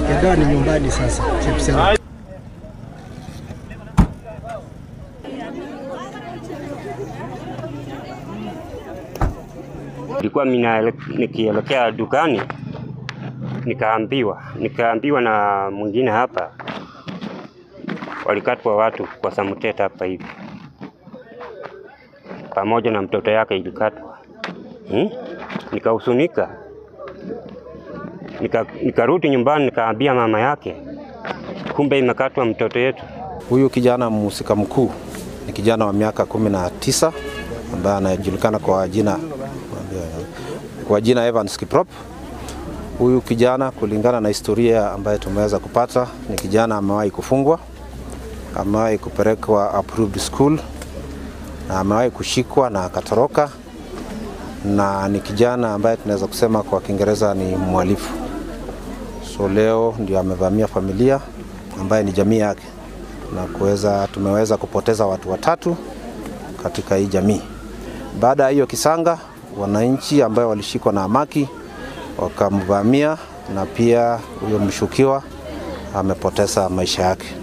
Kidawa ni nyumbani sasa. Nilikuwa nikielekea dukani, nikaambiwa na mwingine hapa walikatwa watu kwa Samuteta hapa hivi, pamoja na mtoto yake ilikatwa. Nikahuzunika, nikarudi nyumbani, nikaambia mama yake, kumbe imekatwa mtoto yetu. Huyu kijana mhusika mkuu ni kijana wa miaka 19 ambaye anajulikana kwa jina Evans Kiprop. Huyu kijana, kulingana na historia ambayo tumeweza kupata, ni kijana amewahi kufungwa, amewahi kupelekwa approved school, na amewahi kushikwa na akatoroka, na ni kijana ambaye tunaweza kusema kwa Kiingereza ni mhalifu. So leo ndio amevamia familia ambaye ni jamii yake, na tumeweza kupoteza watu watatu katika hii jamii. Baada ya hiyo kisanga, wananchi ambao walishikwa na hamaki wakamvamia, na pia huyo mshukiwa amepoteza maisha yake.